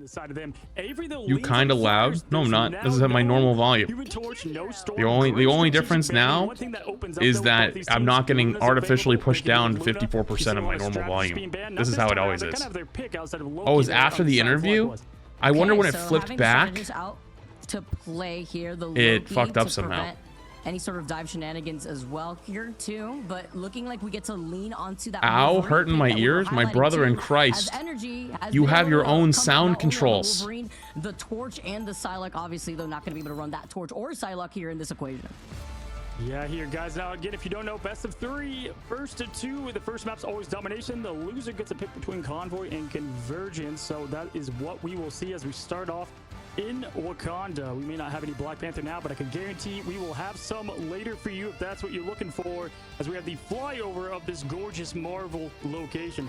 side of them. Avery, You kind of loud? No, I'm not. This is at my normal volume. The only difference now is that I'm not getting artificially pushed down to 54% of my normal volume. This is how it always is. Oh, it was after the interview? I wonder when it flipped back. It fucked up somehow. Any sort of dive shenanigans as well here too, but looking like we get to lean onto that. Ow, hurting my ears, my brother in Christ. You have your own sound controls. The torch and the Psylocke, obviously, though, not going to be able to run that torch or Psylocke here in this equation. Yeah, here, guys. Now, again, if you don't know, best of 3, first to 2. The first map's always domination. The loser gets a pick between Convoy and Convergence. So that is what we will see as we start off in Wakanda. We may not have any Black Panther now, but I can guarantee we will have some later for you if that's what you're looking for, as we have the flyover of this gorgeous Marvel location,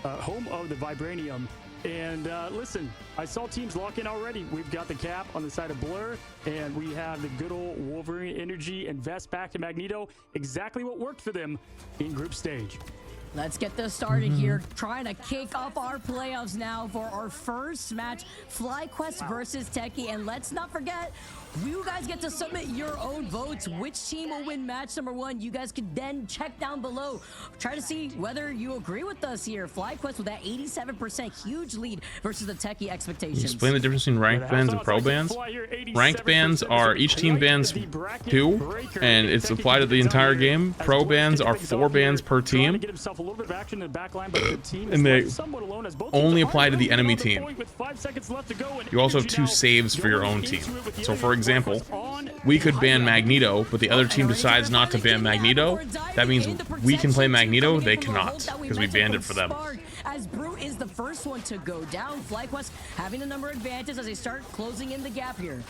home of the Vibranium. And listen, I saw teams lock in already. We've got the Cap on the side of Blur, and we have the good old Wolverine energy and vest back to Magneto. Exactly what worked for them in group stage. Let's get this started here. Trying to kick off our playoffs now for our first match, Flyquest versus Teki. And let's not forget, you guys get to submit your own votes. Which team will win match number 1? You guys could then check down below. Try to see whether you agree with us here. Flyquest with that 87% huge lead versus the Teki expectations. Explain the difference between ranked bans and pro bans. Ranked bans are each team bans 2, and it's applied to the entire game. Pro bans are 4 bans per team, and they only apply to the enemy team. You also have 2 saves for your own team. So for example, we could ban Magneto, but the other team decides not to ban Magneto. That means we can play Magneto, they cannot, because we banned it for them. As Brute is the first one to go down, Flyquest having a number of advantages as they start closing in the gap here.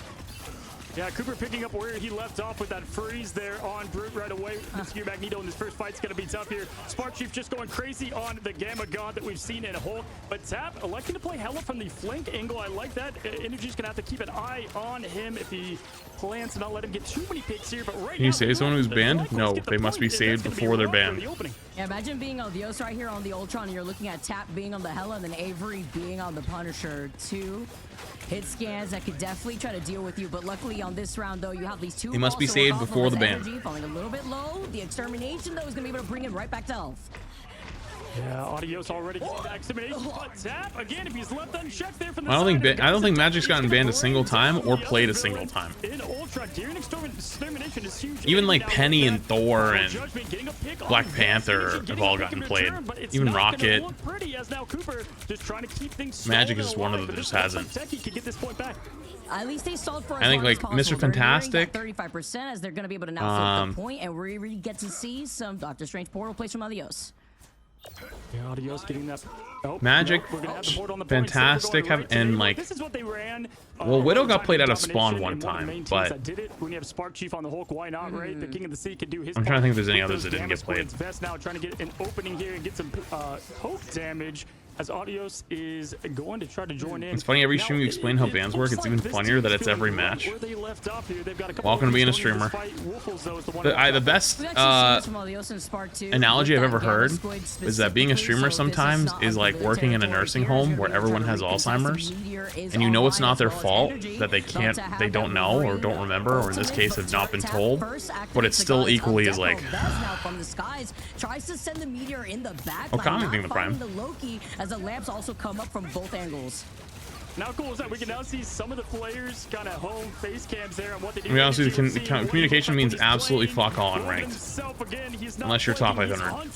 Yeah, Cooper picking up where he left off with that freeze there on Brute right away. This year Magneto in this first fight's going to be tough here. Spark Chief just going crazy on the Gamma God that we've seen in Hulk. But Tap electing to play Hella from the flank angle. I like that. Energy's going to have to keep an eye on him if he plans to not let him get too many picks here. But right Can you say someone who's banned? No, they must be saved before they're banned. Yeah, imagine being on Dios right here on the Ultron, and you're looking at Tap being on the Hella, and then Avery being on the Punisher. 2 hit scans that could definitely try to deal with you, but luckily on this round though, you have these 2. He must be saved before the ban. Falling a little bit low. The extermination though is gonna be able to bring him right back to health. Yeah, Adios already getting that extermination, but Tap again if he's left unchecked there from the I don't think Magic's gotten banned a single time or played a single time. Even like Penny and Thor and Black Panther have all gotten played. Even Rocket. Magic is one of them that just hasn't. At least they stalled for I think like Mr. Fantastic. 35% as they're going to be able to now flip the point, and we really get to see some Doctor Strange portal plays from Adios. Yeah, Adios getting that. Magic, Fantastic, and like, well, Widow got played out of Spawn one time, but when you have Spark Chief on the Hulk, why not, right? The King of the Sea can do his. I'm trying to think if there's any others that didn't get played. Now trying to get an opening here and get some Hulk damage. As Adios is going to try to join in. It's funny, every stream you explain how bans work, it's even funnier that it's every match. Welcome to being a streamer. The best analogy I've ever heard is that being a streamer sometimes is like working in a nursing home where everyone has Alzheimer's, and you know it's not their fault that they don't know or don't remember, or in this case have not been told, but it's still equally as like, oh, Comic being the prime. As the lamps also come up from both angles. Now cool is that we can now see some of the players kind of home face cams there and what they do. To be honest with you, communication means absolutely fuck all on ranked. Unless you're top 500.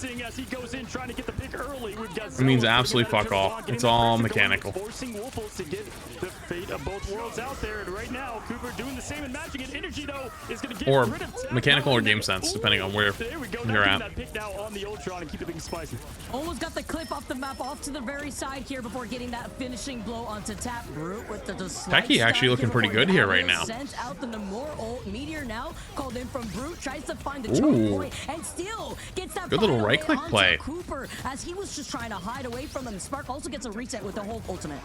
It means absolutely fuck all. It's all mechanical. Or mechanical or game sense, depending on where you're at. Almost got the clip off the map off to the very side here before getting that finishing blow onto Tap. Brute with the Teki actually looking pretty good here right now. Sent out the Namor Meteor now called in from Brute, tries to find the choke point and still gets that good little right click play. Cooper as he was just trying to hide away from them. Spark also gets a reset with the whole ultimate.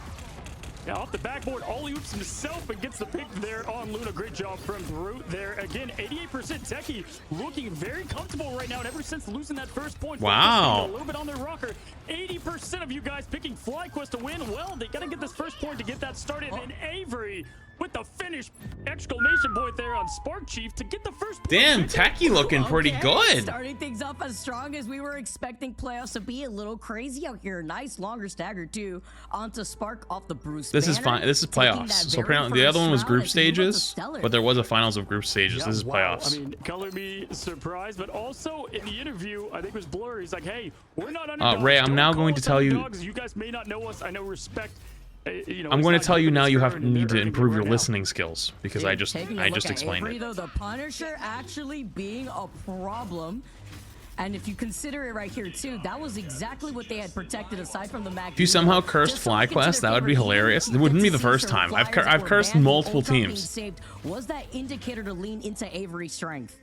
Now off the backboard, alley-oops himself and gets the pick there on Luna. Great job from Brute there. Again, 88% Teki looking very comfortable right now. And ever since losing that first point, wow, a little bit on their rocker. 80% of you guys picking Flyquest to win. Well, they got to get this first point to get that started. And Avery with the finish exclamation point there on Spark Chief to get the first point. Damn, Teki looking pretty good. Starting things off as strong as we were expecting playoffs to be. A little crazy out here. Nice longer stagger too onto Spark off the Bruce. This is fine. This is playoffs. So apparently the other one was group stages, but there was a finals of group stages. This is playoffs. I mean, color me surprised, but also in the interview, I think it was Blur. He's like, "Hey, we're not underdogs. Ray, I'm now going to tell you. You guys may not know us. I know respect." You know, I'm going to tell you now you need to improve your listening skills because I just explained Avery, it. Though, the Punisher actually being a problem. And if you consider it right here too, that was exactly what they had protected aside from the Mac. If you somehow cursed Flyquest, that would be hilarious. It wouldn't be the first time. I've cursed multiple teams. Was that indicator to lean into Avery's strength?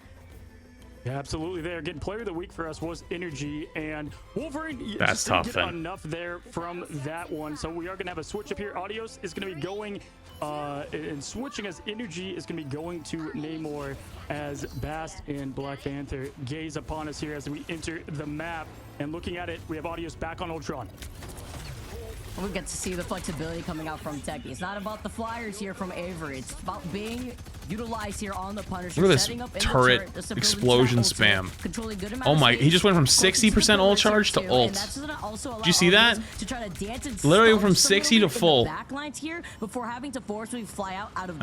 Yeah, absolutely. There again, player of the week for us was Energy, and Wolverine that's just tough. Didn't get enough there from that one. So we are gonna have a switch up here. Audios is gonna be going and switching as Energy is gonna be going to Namor as Bast and Black Panther gaze upon us here as we enter the map. And looking at it, we have Audios back on Ultron. We get to see the flexibility coming out from Teki. It's not about the flyers here from Avery. It's about being utilized here on the Punisher. Look at this turret explosion spam. Oh my, he just went from 60% ult charge to ult. Did you see that? Literally from 60 to full. I'm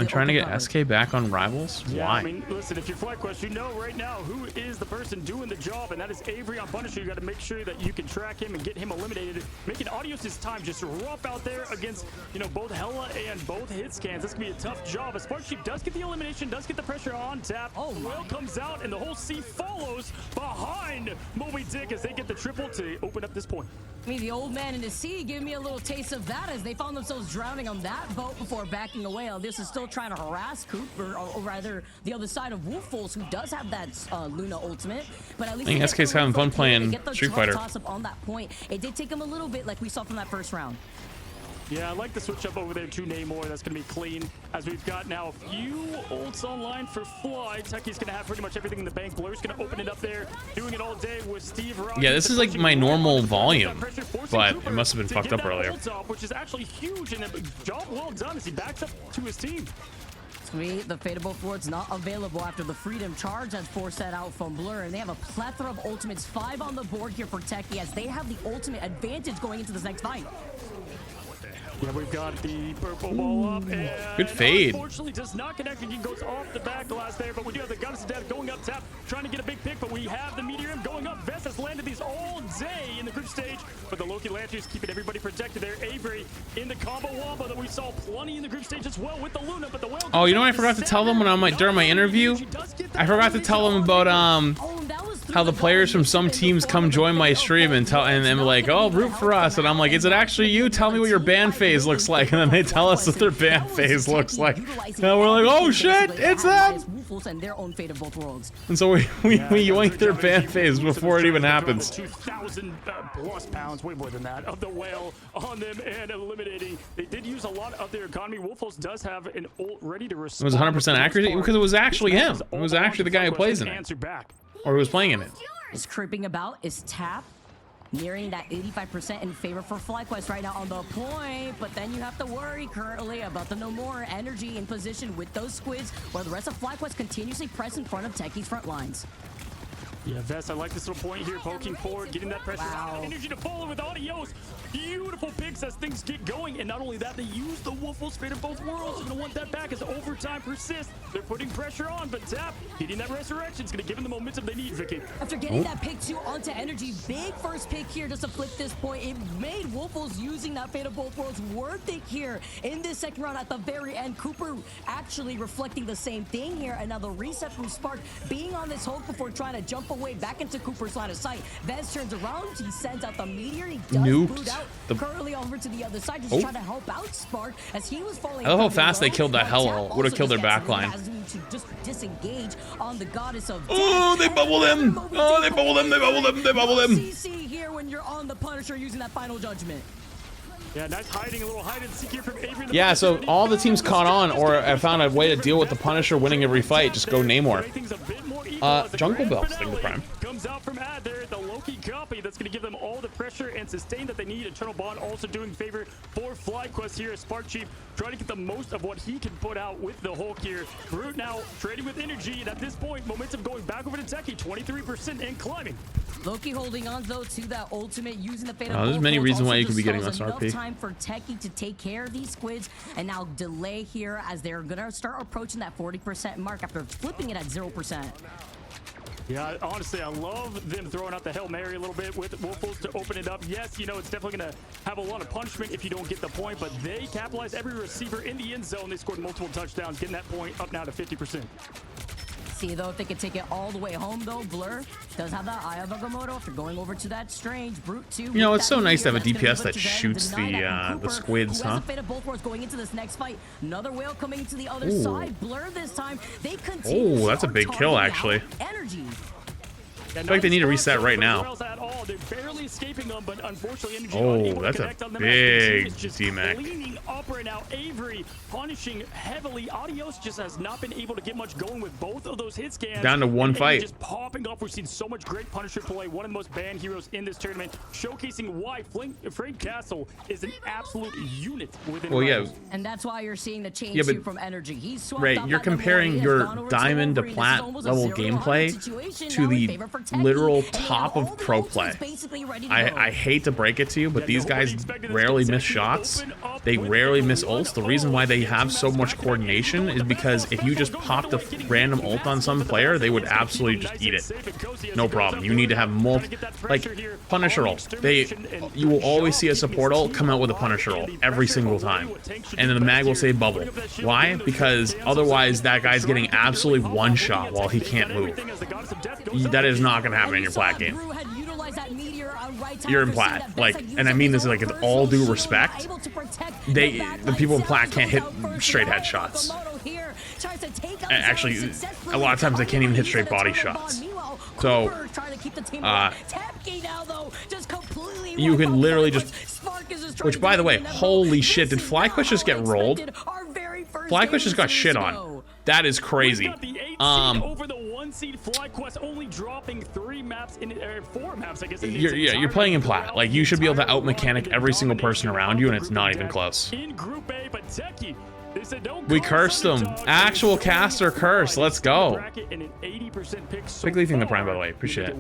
trying to get SK back on Rivals? Yeah, why? I mean, listen, if you're Flyquest, you know right now who is the person doing the job, and that is Avery on Punisher. You got to make sure that you can track him and get him eliminated. Making Audios' time just rough out there against, you know, both Hella and both hit scans. This can be a tough job. As Spark Chief does get the elimination, does get the pressure on tap. Will comes out, and the whole C follows behind Moby Dick as they get the triple to open up this point. I mean, the old man in the sea gave me a little taste of that as they found themselves drowning on that boat before backing away. This is still trying to harass Cooper, or rather the other side of Wolfos, who does have that Luna ultimate. But at least I think SK's having fun playing Street Fighter. Toss up on that point. It did take him a little bit, like we saw from that first round. Yeah, I like the switch up over there to Namor. That's going to be clean as we've got now a few ults online for Fly. Teki's going to have pretty much everything in the bank. Blur's going to open it up there, doing it all day with Steve Rogers. Yeah, this is like my normal volume, but it must have been fucked up earlier. Which is actually huge, and a job well done as he backs up to his team. The Fateable Thwart's not available after the Freedom Charge has forced that out from Blur, and they have a plethora of ultimates, 5 on the board here for Teki as they have the ultimate advantage going into this next fight. Yeah, we've got the purple ball up, and good fade. Unfortunately, does not connect. He goes off the back glass there, but we do have the Goddess of Death going up top, trying to get a big pick, but we have the Meteor going up. Vest has landed these all day in the group stage, but the Loki Lanterns keeping everybody protected there. Avery in the combo wombo that we saw plenty in the group stage as well with the Luna, but the whale. Oh, you know what I forgot to tell them when during my interview? I forgot to tell them about how the players from some teams come join my stream and they're like, oh, root for us, and I'm like, is it actually you? Tell me what your band phase looks like, and then they tell us what their band phase looks like, and we're like, oh shit, it's them. And so we yoink their band phase before it even happens. 2,000 plus pounds, way more than that, of the whale on them and eliminating. They did use a lot of their economy. Wolfos does have an ult ready to respond. It was 100% accuracy because it was actually him. It was actually the guy who plays in it, or who was playing in it. Is creeping about, is Tap nearing that 85% in favor for Flyquest right now on the point, but then you have to worry currently about the No More energy in position with those squids, while the rest of Flyquest continuously press in front of Teki's front lines. Yeah, Vest, I like this little point here, poking forward, getting that pressure. Wow. Energy to follow with Audios. Beautiful picks as things get going, and not only that, they use the Wolfos Fate of both worlds. You're gonna want that back as overtime persists. They're putting pressure on, but Tap getting that resurrection is gonna give them the momentum they need, Vicky. After getting that pick 2 onto Energy, big first pick here just to flip this point. It made Wolfos using that Fate of both worlds worth it here in this second round at the very end. Cooper actually reflecting the same thing here, and now the reset from Spark being on this hold before trying to jump away back into Cooper's line of sight. Vez turns around, he sends out the Meteor, he does boot out currently over to the other side, just trying to help out Spark as he was falling. I love how fast they killed that Hella. Would have killed their backline. To just disengage on the Goddess of Death. Oh, they bubbled him! Oh, they bubbled him! They bubbled him! They bubbled him! CC here when you're on the Punisher using that final judgment. Yeah, nice hiding, a little hide and seek here from Avery. Yeah, so all the teams caught on or have found a way to deal with the Punisher winning every fight. Just go Namor. Jungle Bells thing to prime. Comes out from Ad there, the Loki copy that's going to give them all the pressure and sustain that they need. Eternal Bond also doing favor for Flyquest here. Spark Chief trying to get the most of what he can put out with the Hulk here. Brute now trading with energy, and at this point, momentum going back over to Teki, 23% and climbing. Loki holding on though to that ultimate, using the fate of there's many reasons why you could be getting this RP. Time for Teki to take care of these squids and now delay here as they're gonna start approaching that 40% mark after flipping it at 0%. Yeah, honestly, I love them throwing out the Hail Mary a little bit with Wolfos to open it up. Yes, you know, it's definitely going to have a lot of punishment if you don't get the point, but they capitalize every receiver in the end zone. They scored multiple touchdowns, getting that point up now to 50%. See, though, if they can take it all the way home, though, Blur does have that Eye of Agamotto after going over to that Strange. Brute, too. You know, it's so nice to have a DPS that shoots the squids, huh? Both worlds going into this next fight. Another whale coming to the other side. Blur this time. They continue. Oh, that's a big kill, actually. Energy. I feel like they need to reset right now. They're barely escaping them, but unfortunately, Energy oh, that's a big D-Mac. Cleaning up right now. Avery punishing heavily. Adios just has not been able to get much going with both of those hit scans. Down to one fight. Just popping off. We've seen so much great Punisher play. One of the most banned heroes in this tournament, showcasing why Frank Castle is an absolute unit within. Well, yeah. And that's why you're seeing the change from Energy. He's right, you're comparing your diamond to plat level gameplay to the literal top of pro play. I hate to break it to you, but these guys rarely miss shots. They rarely miss ults. The reason why they have so much coordination is because if you just popped a random ult on some player, they would absolutely just eat it. No problem. You need to have like Punisher ult. You will always see a support ult come out with a Punisher ult every single time, and then the mag will say bubble. Why? Because otherwise that guy's getting absolutely one shot while he can't move. That is not going to happen in your plat game. You're in plat, like, and I mean this like with all due respect. The people in plat can't hit straight headshots. Actually, a lot of times they can't even hit straight body shots. So, you can literally just. Which, by the way, holy shit! Did Flyquest just get rolled? Flyquest just got shit on. That is crazy. Over the 1 seed Flyquest, only dropping 4 maps, I guess. You're playing in plat. Like, you should be able to out mechanic every single person around you, and it's not even close. In Group A, but Teki, they said, we cursed them. Actual caster curse. Let's go. Big leafing the prime, by the way. Appreciate it.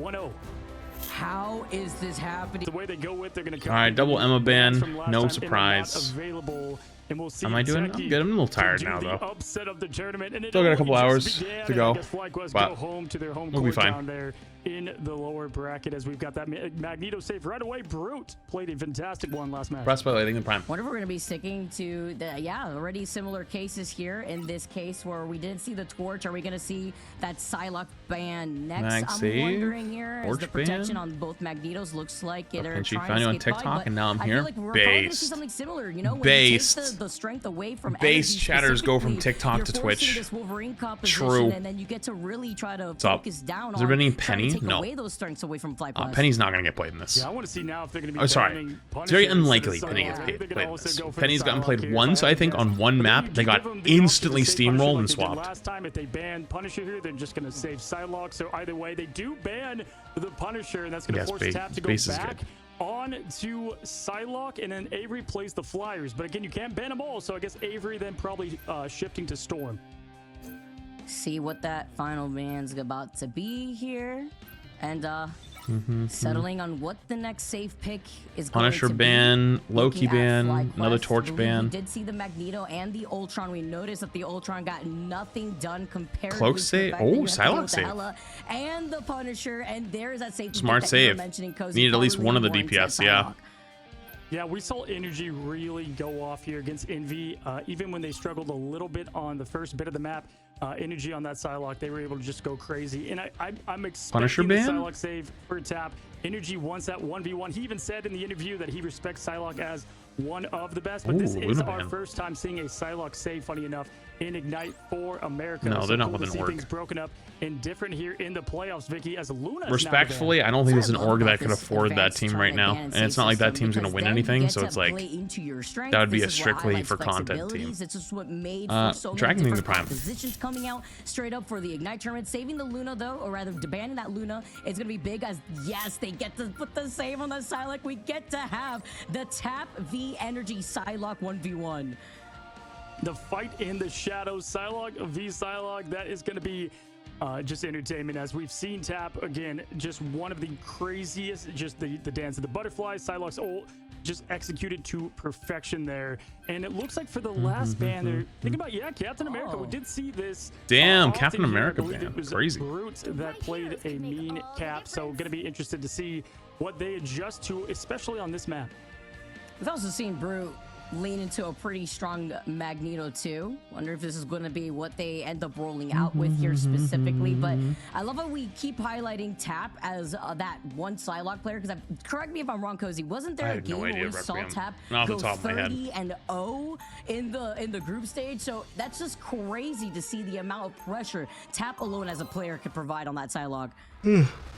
How is this happening? The way they go with, they're gonna. All right, double Emma ban. No surprise. And we'll see. Am I doing? I'm good. I'm a little tired now, though. Upset of the tournament. And still got a couple hours to go, but we'll be fine. Down there in the lower bracket, as we've got that Magneto save right away. Brute played a fantastic one last match. Press by lighting the prime. Wonder if we're going to be sticking to the already similar cases here. In this case, where we didn't see the torch, are we going to see that Psylocke ban next? I'm wondering here. As the protection on both Magnetos looks like they're trying found you on TikTok, and now I'm here. Based. Something similar, you know, based. The strength away from base chatters go from TikTok to Twitch. True. And then you get to really try to focus down. Has there been any Penny? No. Those strengths away from Penny's not gonna get played in this. Yeah, I want to see now if they're gonna be. Oh, sorry. It's very unlikely Penny gets played in this. Penny's gotten played once, I think, on one map. They got instantly steamrolled and swapped. Last time, if they ban Punisher here, they're just gonna save Psylocke. So either way, they do ban the Punisher, and that's gonna force Tap to go back on to Psylocke, and then Avery plays the Flyers. But again, you can't ban them all, so I guess Avery then probably shifting to Storm. See what that final ban's about to be here, and settling on what the next safe pick is going Punisher to be. ban, Loki ban, another Torch ban. We did see the Magneto and the Ultron. We noticed that the Ultron got nothing done compared Cloak to save. the Oh, Psylocke save. And the Punisher, and there's that safety. Smart save. Needed at least one of the DPS, yeah. Yeah, we saw Energy really go off here against Envy. Even when they struggled a little bit on the first bit of the map, Energy on that Psylocke, they were able to just go crazy. And I'm expecting the Psylocke save for Tap. Energy wants that 1v1. He even said in the interview that he respects Psylocke as one of the best. But this is our first time seeing a Psylocke save, funny enough, in Ignite for America. No, they're not cool to within see org. things broken up and different here in the playoffs, Vicky, as Luna. Respectfully, I don't think there's an org that could afford that team right now, and it's not like that team's gonna win anything. So it's like that would be a strictly for content team. Dragon King the Prime. Positions coming out straight up for the Ignite tournament, saving the Luna though, or rather banning that Luna is gonna be big. As yes, they get to put the save on the Psylocke. We get to have the Tap v Energy Psylocke 1v1. The fight in the shadows, Psylocke v Psylocke, that is going to be just entertainment. As we've seen Tap, again, just one of the craziest, just the dance of the butterflies. Psylocke's ult just executed to perfection there. And it looks like for the last ban there, think about, yeah, Captain America. We did see this. Damn, Captain America ban. ban. It was Crazy. Brute that played a mean Cap. So going to be interested to see what they adjust to, especially on this map. We've also seen Brute lean into a pretty strong Magneto too. Wonder if this is going to be what they end up rolling out with here specifically. But I love how we keep highlighting Tap as that one Psylocke player, because correct me if I'm wrong, Cozy, wasn't there a game where we saw Tap go 30-0 in the group stage? So that's just crazy to see the amount of pressure Tap alone as a player could provide on that Psylocke.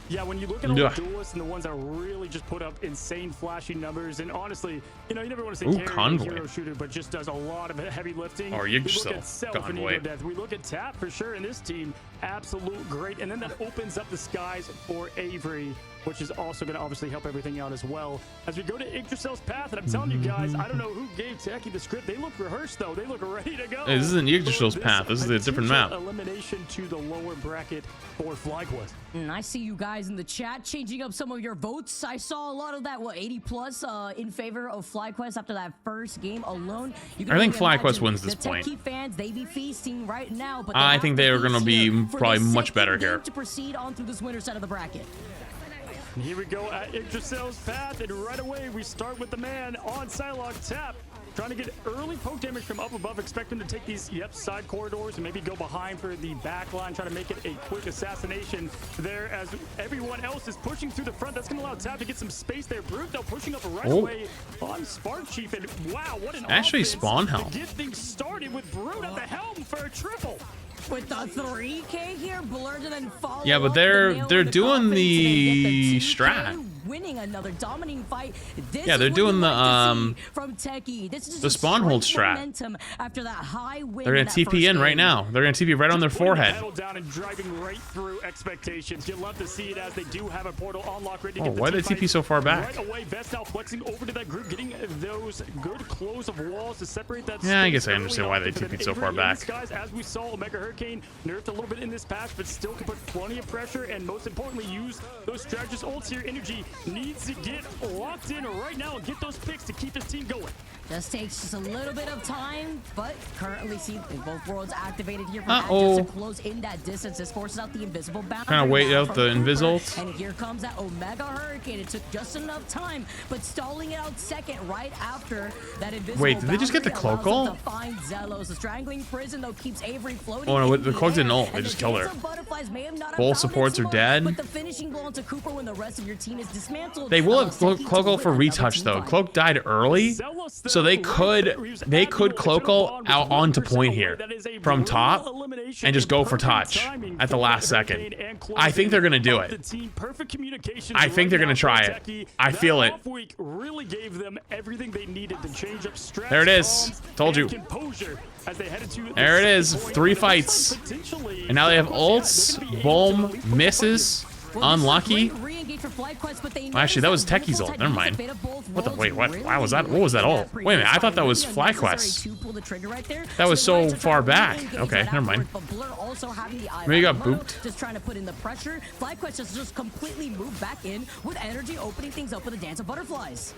Yeah, when you look at all the duelists and the ones that really just put up insane flashy numbers, and honestly, you know, you never want to say carry a hero shooter, but just does a lot of heavy lifting. Or you just Convoy. We look at Tap for sure in this team, absolute great. And then that opens up the skies for Avery, which is also going to obviously help everything out as well. As we go to Yggdrasil's path, and I'm telling you guys, I don't know who gave Techie the script. They look rehearsed though. They look ready to go. Hey, this isn't Yggdrasil's path. This is a different map. Elimination to the lower bracket for Flyquest. And I see you guys in the chat changing up some of your votes. I saw a lot of that, what, 80 plus in favor of Flyquest after that first game alone. I think Flyquest wins this point. The Techie fans, they be feasting right now, but I think they are going to be probably much better here. To proceed on through this winner side of the bracket. And here we go at Yggdrasil's path, and right away we start with the man on Psylocke, Tap. Trying to get early poke damage from up above, expect him to take these, side corridors and maybe go behind for the back line, try to make it a quick assassination there as everyone else is pushing through the front. That's going to allow Tap to get some space there. Brute, though, pushing up right away on Spark Chief, and wow, what an actually spawn helm. To get things started with Brute at the helm for a triple. With the 3K here, blurred and then follow. Yeah, but they're doing the strat. Winning another dominating fight. Yeah, they're doing the from Techie. This is the spawn hold strat. After that high win. They're gonna TP in right now. They're gonna TP right on their forehead. Down and driving right through expectations. You'll love to see it as they do have a portal unlock ready to get why did they TP so far back? Right away, Vest now flexing over to that group, getting those good close of walls to separate that. Yeah, I guess I understand why they TP'd so far back. Guys, as we saw, Omega Hurricane nerfed a little bit in this patch, but still can put plenty of pressure and most importantly use those strategist ults here. Energy needs to get locked in right now and get those picks to keep his team going. Just takes just a little bit of time, but currently see both worlds activated here for to close in that distance. This forces out the invisible boundary. Kind of wait out the invis. And here comes that Omega Hurricane. It took just enough time, but stalling it out second right after that invisible. Wait, did they just get the cloak ult? The strangling prison though keeps Avery floating. Oh no, the cloak didn't ult. They just killed her. Both supports are dead. But the finishing blow onto Cooper when the rest of your team is dismantled. They will have cloak ult for retouch though. Cloak died early. So they could cloak ult out onto point here from top and just go for touch at the last second. I think they're gonna do it. I think they're gonna try it. I feel it. There it is. Told you. There it is. 3 fights. And now they have ults. Boom. Misses. Unlucky. Actually, that was Techie's ult. Never mind. What the? Wait, what? Why was that? What was that ult? Wait a minute. I thought that was Flyquest. That was so far back. Okay, never mind. Maybe you got booped. Just trying to put in the pressure. Flyquest just completely moved back in with energy, opening things up with a dance of butterflies.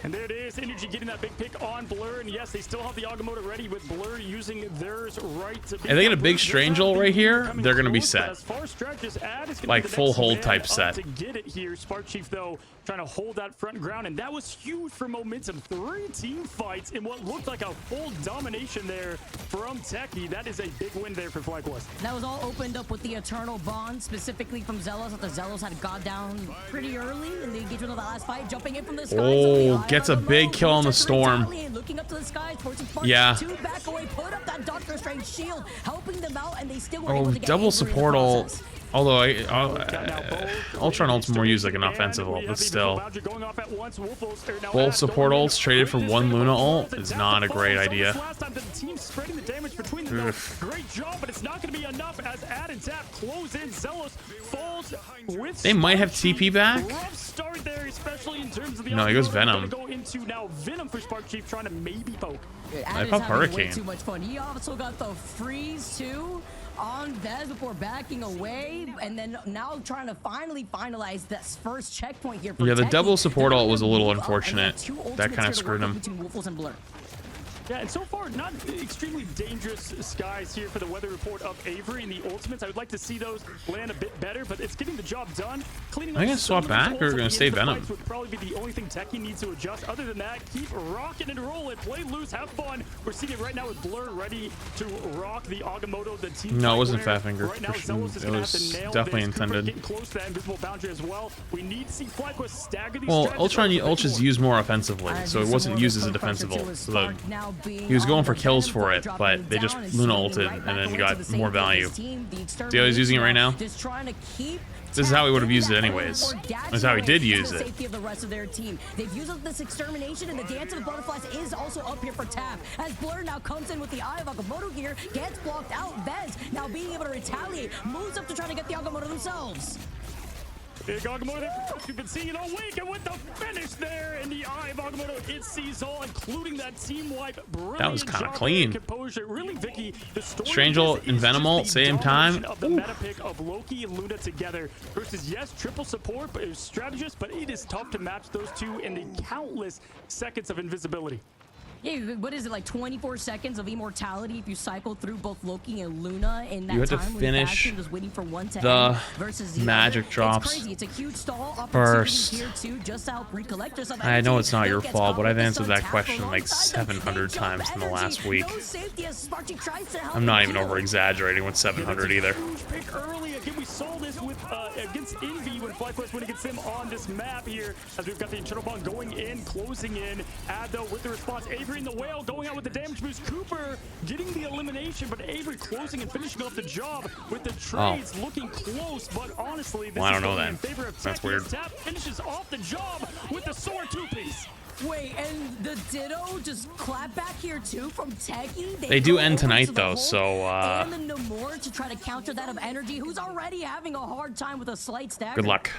And there it is, Energy getting that big pick on Blur, and yes, they still have the Agamotto ready with Blur using theirs right to be. If they get a big strange ult right here, they're gonna be set. Like full hold type set. To get it here, Spark Chief though trying to hold that front ground, and that was huge for momentum. 3 team fights in what looked like a full domination there from Teki. That is a big win there for Flyquest. That was all opened up with the Eternal Bond, specifically from Zealous. That the Zealous had got down pretty early in the engagement of the last fight, jumping in from the skies. Oh, gets a big kill on the Storm. Looking up to the skies, yeah. 2 back away, put up that Doctor Strange shield, helping them out, and they still were able to get double support ult. Although Ultron ult's more used like an offensive ult, but still. Both support ults traded for 1 Luna ult is not a great idea. Great job, but it's not going to be enough as Ad and Tap close in. Zealous falls with they might have TP back. No, he goes Venom. Go into now Venom for Spark Chief, trying to maybe poke. I pop Hurricane. Too much fun. He also got the freeze too on Vez before backing away, and then now trying to finally finalize this first checkpoint here. For yeah, the Teki. double support ult was a little unfortunate. That kind of screwed him. Yeah, and so far, not extremely dangerous skies here for the weather report of Avery and the ultimates. I would like to see those land a bit better, but it's getting the job done. Cleaning up. Are you gonna swap back or gonna stay Venom? Would probably be the only thing Teki needs to adjust. Other than that, keep rocking and rolling. Play loose, have fun. We're seeing it right now with Blur ready to rock the Agamotto. The team. No, it wasn't Fat Finger. Right now, it was definitely intended. Getting close to that invisible boundary as well. We need to see Flyquest stagger these. Well, Ultra's used more offensively, so it wasn't used as a defensive ult. So he was going for kills for it, but they just Luna ulted and then got more value. See how he's using it right now? This is how he would have used it anyways. That's how he did use it. They've used this extermination, and the Dance of the Butterflies is also up here for Tap. As Blur now comes in with the Eye of Agamotto here, gets blocked out. Vez now being able to retaliate, moves up to try to get the Agamotto themselves. Agamotto, you've been seeing it all week, and with the finish there in the Eye of Agamotto, it sees all, including that team wipe. That was kind of clean. Really, Vicky, the Strange ult and Venom ult, same time. Of the meta pick of Loki and Luna together versus, yes, triple support, but it was strategist, but it is tough to match those two in the countless seconds of invisibility. Yeah, what is it, like 24 seconds of immortality if you cycle through both Loki and Luna in that you have time? to finish just waiting for one to the versus magic other. drops. It's crazy. It's a huge stall first. Here too, just to help recollect yourself. I know it's not your fault, but I've answered that question like 700 times in the last week. I'm not even over exaggerating with 700 either. Again, we saw this with against Envy when Flyquest went against them on this map here, as we've got the Eternal Bond going in, closing in. Ad though with the response, Avery and the Whale going out with the damage boost. Cooper getting the elimination, but Avery closing and finishing off the job with the trades looking close. But honestly, this I don't is know in favor of That's Teki. weird. Tap finishes off the job with the sword 2-piece. Wait, and the Ditto just clap back here too from Teki. They do end tonight though, so and the Namor to try to counter that of Energy, who's already having a hard time with a slight stagger. Good luck.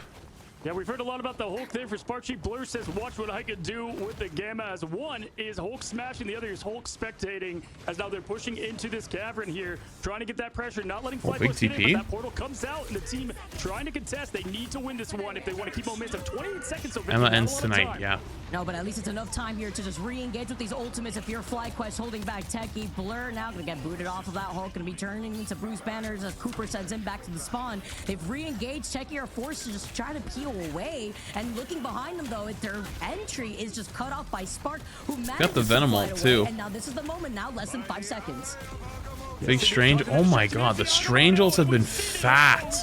Yeah, we've heard a lot about the Hulk there for Sparky. Blur says, watch what I can do with the Gamma, as one is Hulk smashing, the other is Hulk spectating, as now they're pushing into this cavern here, trying to get that pressure, not letting Flyquest get in, but that portal comes out, and the team trying to contest. They need to win this one if they want to keep momentum. 28 seconds. So Emma ends tonight, yeah. No, but at least it's enough time here to just re-engage with these ultimates. If you're Flyquest holding back Teki, Blur now gonna get booted off of that Hulk, gonna be turning into Bruce Banners as Cooper sends him back to the spawn. They've re-engaged. Teki are forced to just try to peel away, and looking behind them though, their entry is just cut off by Spark, who got the Venom ult too. And now this is the moment. Now less than 5 seconds. Big Strange. Oh my God, the Strange ults have been fat.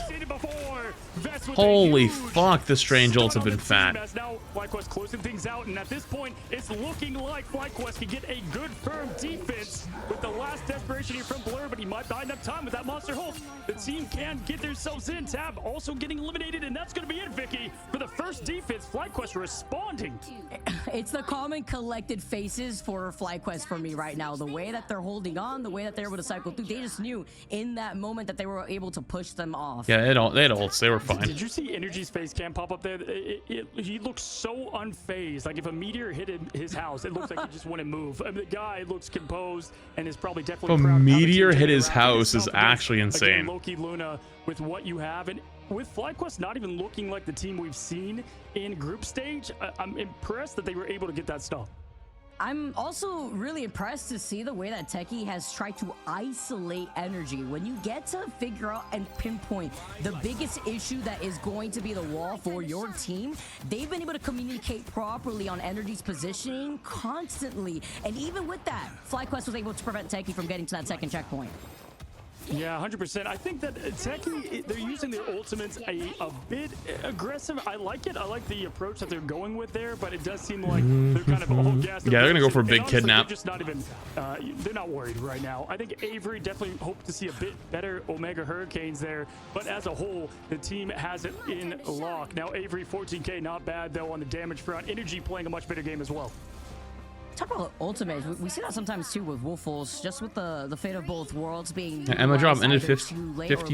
Holy fuck, the Strange ults have been fat. Now Flyquest closing things out, and at this point, it's looking like Flyquest can get a good firm defense with the last desperation here from Blur, but he might buy enough time with that Monster Hulk. The team can get themselves in. Tab also getting eliminated, and that's going to be it, Vicky. For the first defense, Flyquest responding. It's the common collected faces for Flyquest for me right now. The way that they're holding on, the way that they're able to cycle through, they just knew in that moment that they were able to push them off. Yeah, they had ults. They were fine. Did you see Energy's face cam pop up there? He looks so unfazed. Like if a meteor hit his house, it looks like he just wouldn't move. I mean, the guy looks composed and is probably definitely proud. A meteor hit his house is actually insane. Again, Loki, Luna, with what you have, and with Flyquest not even looking like the team we've seen in group stage, I'm impressed that they were able to get that stuff. I'm also really impressed to see the way that Teki has tried to isolate energy. When you get to figure out and pinpoint the biggest issue that is going to be the wall for your team, they've been able to communicate properly on energy's positioning constantly. And even with that, Flyquest was able to prevent Teki from getting to that second checkpoint. Yeah, 100%. I think that Teki, they're using their ultimates a bit aggressive. I like it. I like the approach that they're going with there, but it does seem like they're kind of all gassed. Yeah, they're gonna go for a big honestly, kidnap. They're just not even, they're not worried right now. I think Avery definitely hoped to see a bit better Omega Hurricanes there, but as a whole, the team has it in lock. Now, Avery, 14K, not bad though on the damage front. Energy playing a much better game as well. Talk about ultimates. We see that sometimes too with Wolfels, just with the fate of both worlds being. Yeah, Emma drop ended 50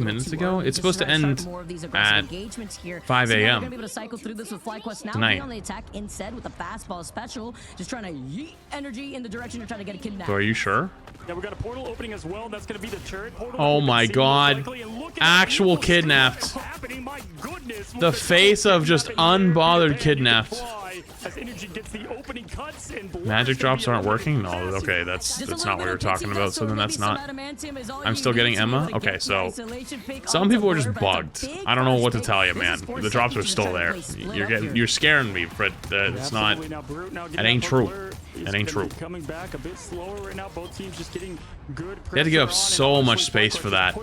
minutes ago. It's supposed to end at 5 a.m. Gonna be able to cycle through this with Flyquest now. Tonight. On the attack instead with the fastball special, just trying to yeet energy in the direction you're trying to get a kidnap. So are you sure? Yeah, we got a portal opening as well. That's going to be the turret portal. Oh my god. Actual kidnapped. The face of just unbothered kidnapped. As energy gets the opening cuts and Magic drops aren't working? No, okay, that's not what we were talking about, so then that's not. I'm still getting Emma? Okay, so some people are just bugged. I don't know what to tell you, man. The drops are still there. You're scaring me, but it's not. That ain't true. That ain't true. Coming back a bit slower right now. Both teams just getting good. They had to give up so much space for that.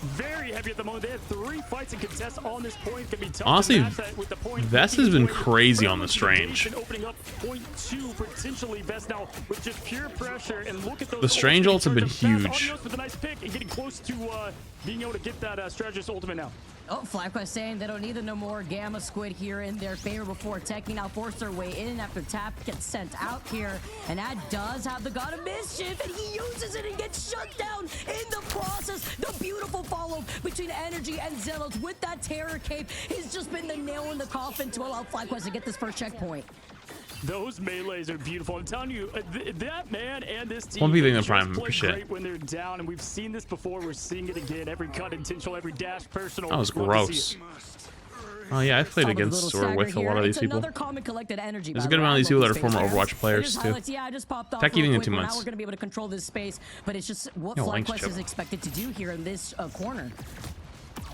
Very heavy at the moment. They had 3 fights and contests on this point. Can be tough. Honestly, with the point. Vest has been crazy on the Strange. Opening up point 2 potentially Vest now with just pure pressure, and look at those. The Strange ults have been huge. With a nice pick and getting close to being able to get that strategist ultimate now. Oh, Flyquest saying they don't need no more Gamma Squid here in their favor before Teki now force their way in after Tap gets sent out here. And that does have the God of Mischief, and he uses it and gets shut down in the process. The beautiful follow between Energy and Zealots with that Terror Cape has just been the nail in the coffin to allow Flyquest to get this first checkpoint. Those melees are beautiful. I'm telling you, that man and this team. One beating the prime, appreciate great when they're down, and we've seen this before. We're seeing it again. Every cut intentional, every dash personal. That was gross. Oh yeah, I've played against or with a lot of these people. There's a good amount of these people that are former Overwatch players too. Tech eating in 2 months. Now we're gonna be able to control this space, but it's just what Flyquest is expected to do here in this corner.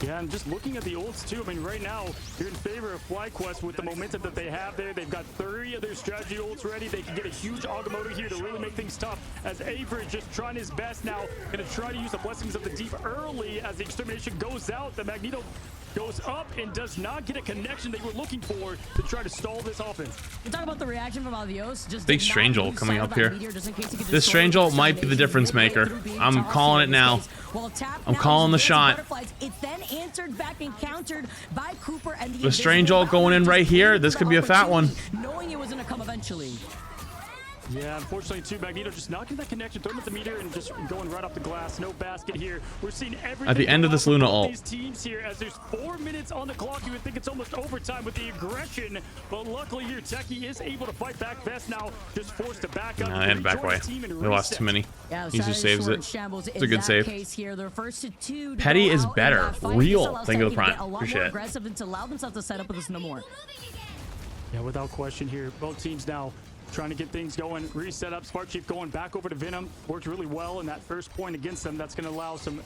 Yeah, and just looking at the ults too, I mean, right now, you're in favor of Flyquest with the momentum that they have there. They've got 3 of their strategy ults ready. They can get a huge Agamotto here to really make things tough, as Avery just trying his best now. Gonna try to use the Blessings of the Deep early as the Extermination goes out. The Magneto goes up and does not get a connection they were looking for to try to stall this offense. You talk about the reaction from Avios. Just big Strange ult coming up here. This Strange ult might be the difference maker. I'm calling it now. I'm calling the shot. It's then answered back and countered by Cooper and the Strange ult going in right here. This could be a fat one. Knowing it was gonna come eventually. Yeah, unfortunately, too, Magneto just not getting that connection, throwing at the meter and just going right off the glass. No basket here. We're seeing everything at the end of this Luna ult. These teams here, as there's 4 minutes on the clock, you would think it's almost overtime with the aggression, but luckily here, Teki is able to fight back. Best now just forced to back up. And back away. They lost too many. Yeah, he just saves it. It's a good save. Here, Petty is better. Real. Thank you, the Prime. Appreciate it. Aggressive and to allow themselves to set up with this no more. Yeah, without question here, both teams now trying to get things going. Reset up. Spark Chief going back over to Venom. Worked really well in that first point against them. That's going to allow some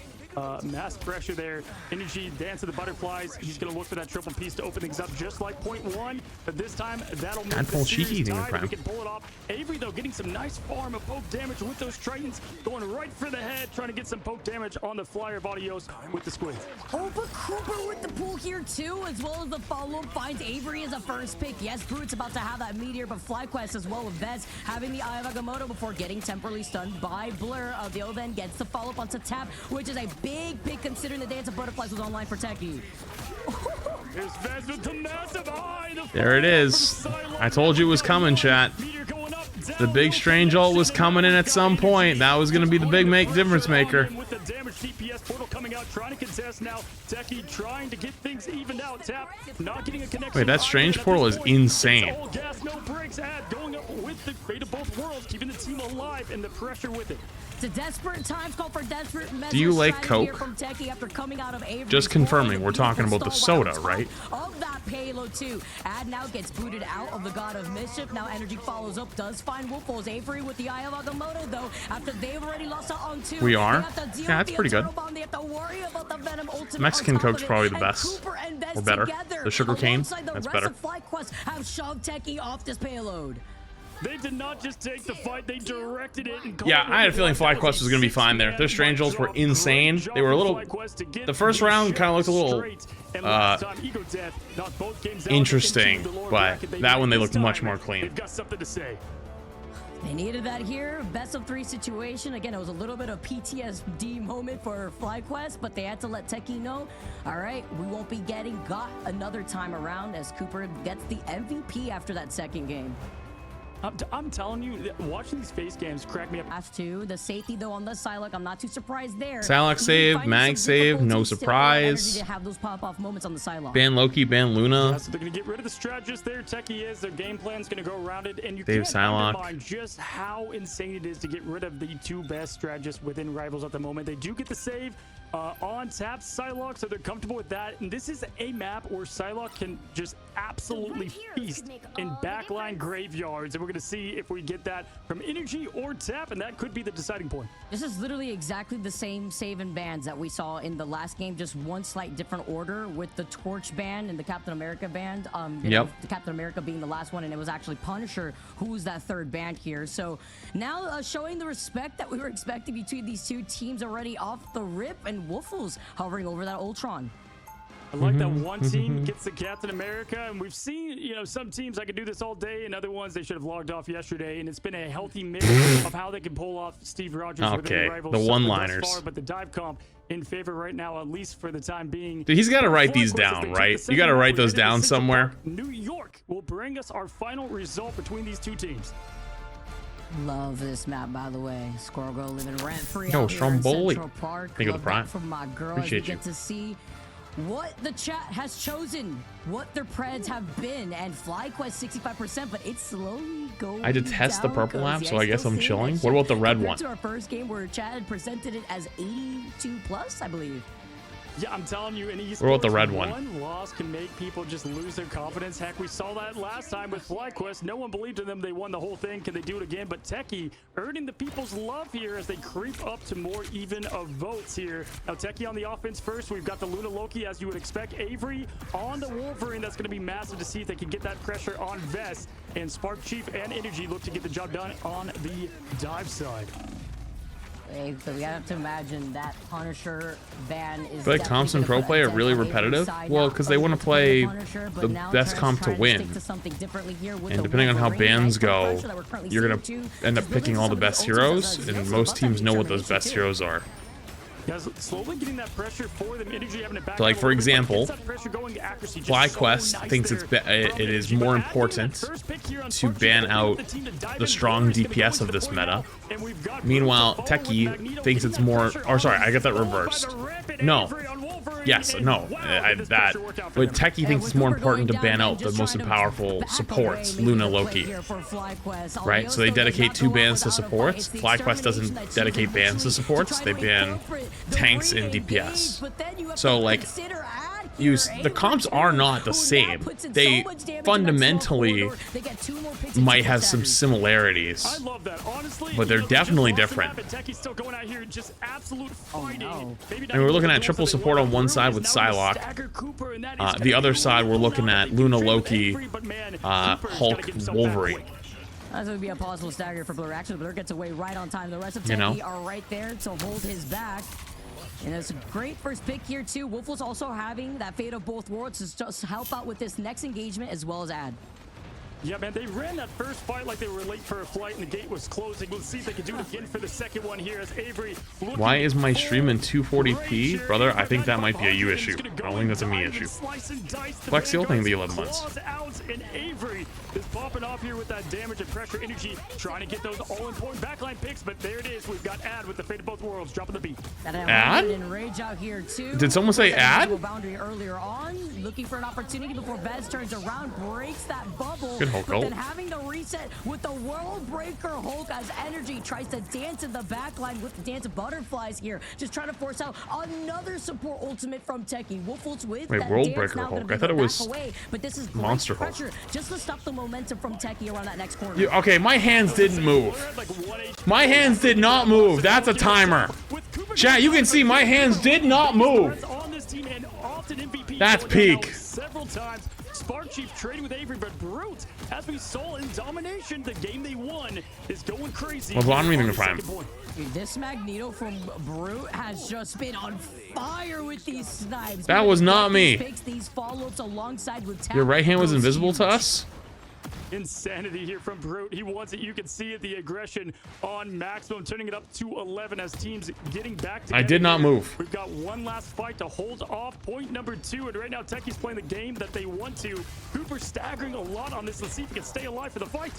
mass pressure there. Energy, Dance of the Butterflies. He's going to look for that triple piece to open things up just like point 1. But this time, that'll make the series tie. We can pull it off. Avery, though, getting some nice farm of poke damage with those Tritons. Going right for the head, trying to get some poke damage on the flyer of Adios with the squid. Oh, but Cooper with the pull here, too, as well as the follow-up finds Avery as a first pick. Yes, Brute's about to have that meteor, but Flyquest as well with Vez having the Eye of Agamotto before getting temporarily stunned by Blur. Avio then gets the follow-up onto Tap, which is a big pick considering the Dance of Butterflies was online for Teki. There's Vez with the massive eye. There it is. I told you it was coming, chat. The big Strange ult was coming in at some point. That was going to be the big difference maker. With the damage DPS portal coming out, trying to contest now. Teki trying to get things evened out. Tap not getting a connection. Wait, that Strange portal is insane. All gas, no breaks. Going up with the fate of both worlds, keeping the team alive and the pressure with it. It's a desperate times call for desperate measures. Do you like Coke? From Teki after coming out of Avery's Just confirming, we're talking about the soda, right? Of that payload too. Ad now gets booted out of the God of Mischief. Now Energy follows up, does find Wolfos. Avery with the Eye of Agamotto though. After they've already lost out on 2. We are? Yeah, that's pretty good. They have to worry about the Venom ultimate. Mexican Coke's probably the best. Or better. The sugarcane, that's better. Flyquest have shoved Teki off this payload. They did not just take the fight, they directed it. And yeah, I had a feeling Flyquest was going to be fine there. Their Strange Ults were insane. They were a little... The first round kind of looked a little... interesting, but that one they looked much more clean. They needed that here. Best of 3 situation. Again, it was a little bit of PTSD moment for Flyquest, but they had to let Teki know, all right, we won't be getting got another time around as Cooper gets the MVP after that second game. I'm telling you, watching these face games crack me up. As to the safety though on the Psylocke, I'm not too surprised there. Psylocke save, mag save, no surprise. To have those pop-off moments on the Psylocke. Ban Loki, ban Luna. Yeah, so they're gonna get rid of the strategist there. Teki is their game plan's gonna go around it, and you Dave can't undermine just how insane it is to get rid of the 2 best strategists within Rivals at the moment. They do get the save on tap Psylocke, so they're comfortable with that. And this is a map where Psylocke can just absolutely feast in backline graveyards, and we're gonna see if we get that from Energy or tap, and that could be the deciding point. This is literally exactly the same save and bans that we saw in the last game, just one slight different order with the Torch ban and the Captain America band. The Captain America being the last one, and it was actually Punisher who was that third band here. So now showing the respect that we were expecting between these 2 teams already off the rip, and Wolfos hovering over that Ultron. I like that one team gets the Captain America, and we've seen, you know, some teams I could do this all day, and other ones they should have logged off yesterday, and it's been a healthy mix of how they can pull off Steve Rogers within the Rivals. The one-liners. But the dive comp in favor right now, at least for the time being. Dude, he's got to write these down, right? You got to write those down somewhere. New York will bring us our final result between these 2 teams. Love this map, by the way. Squirrel Girl living rent-free. Yo, Stromboli. Thank you for the prime. From my girl. Appreciate you. Get to see what the chat has chosen, what their preds have been, and Flyquest 65%, but it's slowly going I detest the purple map, so I guess I'm chilling. What about the red one? To our first game where chat had presented it as 82 plus, I believe. Yeah, I'm telling you, in esports, what about the red one? One loss can make people just lose their confidence. Heck, we saw that last time with Flyquest. No one believed in them. They won the whole thing. Can they do it again? But Teki earning the people's love here as they creep up to more even of votes here. Now, Teki on the offense first. We've got the Luna Loki, as you would expect. Avery on the Wolverine. That's going to be massive to see if they can get that pressure on Vest. And Spark Chief and Energy look to get the job done on the dive side. So we have to imagine that Punisher ban is. But like Thompson Pro play are really repetitive. Well, because they want to play the best comp to win. And depending on how bans go, you're gonna end up picking all the best heroes, and most teams know what those best heroes are. Slowly getting that pressure for them. Energy having it back. So like for example, Flyquest thinks it is more important to ban out the strong DPS of this meta. Meanwhile, Teki thinks it's more. Or sorry, I got that reversed. No. Yes, no, but Teki thinks it's more important to ban out the most powerful supports, Luna, Loki, right? So they dedicate 2 bans to supports. Flyquest doesn't dedicate bans to supports. They ban tanks and DPS. So like, the comps are not the same. They fundamentally might have some similarities, but they're definitely different. And we're looking at triple support on one side with Psylocke. The other side, we're looking at Luna, Loki, Hulk, Wolverine. That's going to be a possible stagger for Blur. Actually, Blur gets away right on time. The rest of Teki are right there to hold his back. And it's a great first pick here, too. Wolfos also having that fate of both worlds to just help out with this next engagement as well as Ad. Yeah, man, they ran that first fight like they were late for a flight and the gate was closing. We'll see if they can do it again for the second one here as Avery. Why is my stream in 240p? Brother, I think that might be a you issue. I don't think that's a me issue. Flex, you'll think the 11 months. And Avery is popping off here with that damage and pressure energy, trying to get those all-important backline picks, but there it is. We've got Ad with the fate of both worlds, dropping the beat. Ad? Out here too. Did someone say Ad? Boundary earlier on, looking for an opportunity before Vez turns around, breaks that bubble. Good Hulk but ult. then having the reset with the World Breaker Hulk as Energy tries to dance in the backline with the dance of butterflies here, just trying to force out another support ultimate from Teki. Wolf's with Wait, that World dance Breaker now Hulk. gonna be I thought it the was back away, but this is great Monster Hulk. pressure just to stop the momentum from Teki around that next corner. Okay, my hands didn't move. My hands did not move. That's a timer. Chat, you can see my hands did not move. That's peak. Several times. Spark Chief trading with Avery, but Brute, as we saw in domination, the game they won is going crazy. Well, I'm reading the prime. This Magneto from Brute has just been on fire with these snipes. That was not me. These follow-ups alongside with Your right hand was invisible to us? Insanity here from Brute. He wants it. You can see it, the aggression on maximum, turning it up to 11 as teams getting back together. I did not move. We've got one last fight to hold off point number 2, and right now Teki's playing the game that they want to. Cooper staggering a lot on this. Let's see if he can stay alive for the fight.